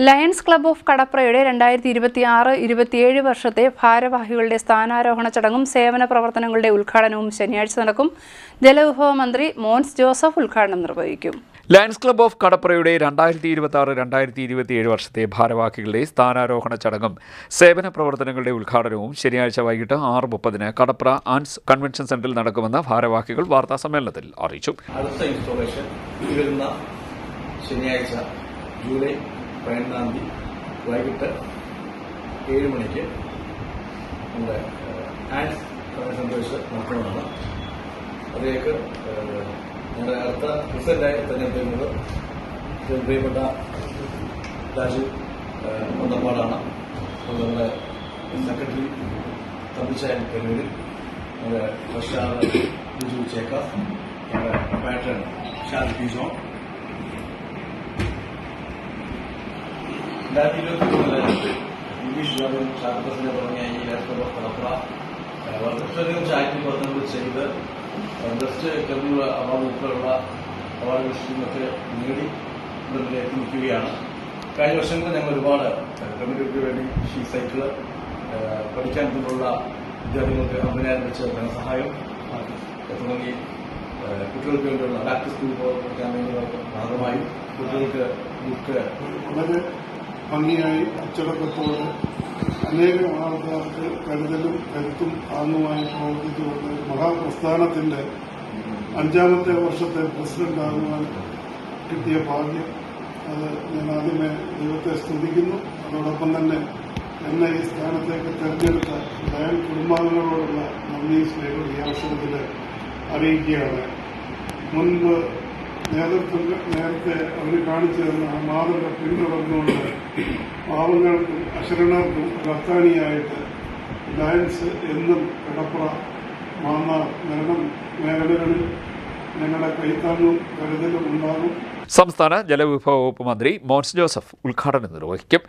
Lions club of കടപ്രയുടെ 2026-27 വർഷത്തെ ഭാരവാഹികളുടെ സ്ഥാനാരോഹണ ചടങ്ങും സേവന പ്രവർത്തനങ്ങളുടെ ഉദ്ഘാടനവും ശനിയാഴ്ച നടക്കും. ജലവിഭവ മന്ത്രി മോൻസ് ജോസഫ് ഉദ്ഘാടനം നിർവഹിക്കും. ലയൺസ് ക്ലബ് ഓഫ് കടപ്രയുടെ 2026-2027 വർഷത്തെ ഭാരവാഹികളുടെ സ്ഥാനാരോഹണ ചടങ്ങും സേവന പ്രവർത്തനങ്ങളുടെ ഉദ്ഘാടനവും ശനിയാഴ്ച വൈകിട്ട് 6:30 കടപ്ര ആൻസ് കൺവെൻഷൻ സെന്ററിൽ നടക്കുമെന്ന് ഭാരവാഹികൾ വാർത്താസമ്മേളനത്തിൽ അറിയിച്ചു. അടുത്ത ഇൻസ്റ്റോളേഷൻ വരുന്ന ശനിയാഴ്ച ജൂലൈ 15 വൈകിട്ട് 7 മണിക്ക് നമ്മുടെ ആൻസ് കൺവെൻഷൻ സെന്റേഴ്സ് നടത്തുന്നതാണ്. അതിലേക്ക് നമ്മുടെ അടുത്ത പ്രസിഡന്റായി തെരഞ്ഞെടുക്കുന്നത് പ്രിയപ്പെട്ട രാജു മന്ദപ്പാടാണ്. നമ്മുടെ സെക്രട്ടറി തമ്പിച്ചായൻ കല്ലൂരിൽ, നമ്മുടെ ട്രഷറർ ബിജു ചേക്കാസ്, നമ്മുടെ പാറ്റേൺ ഷാജി പിജോൺ. 2023 ഇംഗ്ലീഷ് ജോബും ചാപ്റ്റേഴ്സിനെ തുടങ്ങിയ ഈ ലാപ്ടോപ്പ് കടപ്ര വളരെയധികം ചാരിറ്റി പ്രവർത്തനങ്ങൾ ചെയ്ത് ബെസ്റ്റ് ക്ലബ് അവാർഡ് ഉൾപ്പെടെയുള്ള അവാർഡ് വിഷയങ്ങളൊക്കെ നേടി മുന്നിലേക്ക് നിൽക്കുകയാണ്. കഴിഞ്ഞ വർഷങ്ങളിൽ ഞങ്ങൾ ഒരുപാട് കമ്മ്യൂണിറ്റിക്ക് വേണ്ടി ഷീ സൈക്കിള്, പഠിക്കാൻ കൊണ്ടുള്ള വിദ്യാർത്ഥികൾക്ക് 50,000 വെച്ച് ധനസഹായം തുടങ്ങി കുട്ടികൾക്ക് വേണ്ടിയുള്ള ബാക്ക് ടു സ്കൂൾ ക്യാമ്പയിനുകൾക്ക് ഭാഗമായും കുട്ടികൾക്ക് ബുക്ക് വളരെ ഭംഗിയായി അച്ചടക്കത്തോടെ അനേകം ആൾക്കാർക്ക് കരുതലും കരുത്തും താങ്ങുമായി പ്രവർത്തിച്ചുകൊണ്ട് മഹാപ്രസ്ഥാനത്തിന്റെ 5ാമത്തെ വർഷത്തെ പ്രസിഡന്റാകുവാൻ കിട്ടിയ ഭാഗ്യം, അത് ഞാൻ ആദ്യമേ ദൈവത്തെ സ്തുതിക്കുന്നു. അതോടൊപ്പം തന്നെ എന്നെ ഈ സ്ഥാനത്തേക്ക് തെരഞ്ഞെടുത്ത ലയൺ കുടുംബാംഗങ്ങളോടുള്ള നന്ദി സ്നേഹം ഈ അവസരത്തിൽ അറിയിക്കുകയാണ്. മുൻപ് നേരത്തെ അവർ കാണിച്ചു തന്ന ആ മാതൃക പിന്തുടർന്നുകൊണ്ട് പാവങ്ങൾക്കും അശരണർക്കും റഫ്താനിയായിട്ട് ലയൺസ് എന്നും കടപ്ര, മാന്നാർ, മരണം മേഖലകളിൽ ഞങ്ങളുടെ കൈത്താങ്ങും കരുതലും ഉണ്ടാകും. സംസ്ഥാന ജലവിഭവ വകുപ്പ് മന്ത്രി മോൻസ് ജോസഫ് ഉദ്ഘാടനം നിർവഹിക്കും.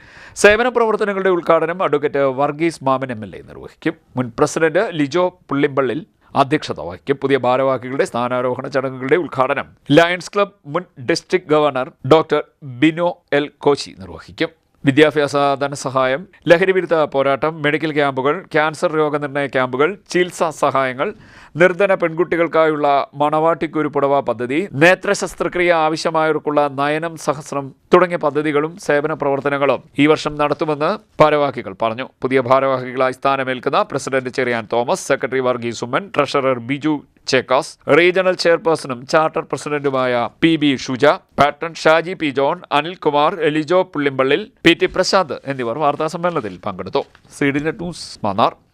സേവന പ്രവർത്തനങ്ങളുടെ ഉദ്ഘാടനം അഡ്വക്കേറ്റ് വർഗീസ് മാമൻ MLA നിർവഹിക്കും. മുൻ പ്രസിഡന്റ് ലിജോ പുള്ളിമ്പള്ളിൽ അധ്യക്ഷത വഹിക്കും. പുതിയ ഭാരവാഹികളുടെ സ്ഥാനാരോഹണ ചടങ്ങുകളുടെ ഉദ്ഘാടനം ലയൺസ് ക്ലബ് മുൻ district governor doctor Bino L Koshy നിർവഹിക്കും. വിദ്യാഭ്യാസ ധനസഹായം, ലഹരിവിരുദ്ധ പോരാട്ടം, മെഡിക്കൽ ക്യാമ്പുകൾ, ക്യാൻസർ രോഗനിർണയ ക്യാമ്പുകൾ, ചികിത്സാ സഹായങ്ങൾ, നിർധന പെൺകുട്ടികൾക്കായുള്ള മണവാട്ടിക്കുരു പുടവ പദ്ധതി, നേത്ര ശസ്ത്രക്രിയ ആവശ്യമായവർക്കുള്ള നയനം സഹസ്രം തുടങ്ങിയ പദ്ധതികളും സേവന പ്രവർത്തനങ്ങളും ഈ വർഷം നടത്തുമെന്ന് ഭാരവാഹികൾ പറഞ്ഞു. പുതിയ ഭാരവാഹികളായി സ്ഥാനമേൽക്കുന്ന president Cheriyan Thomas, secretary Varghese Oommen, treasurer Biju Chekkas, regional ചെയർപേഴ്സണും ചാർട്ടർ പ്രസിഡന്റുമായ PB Shuja, patron Shaji P John, Anilkumar, Elijo Pullimpallil, PT Prashanth എന്നിവർ വാർത്താസമ്മേളനത്തിൽ പങ്കെടുത്തു. CDNet news, Mannar.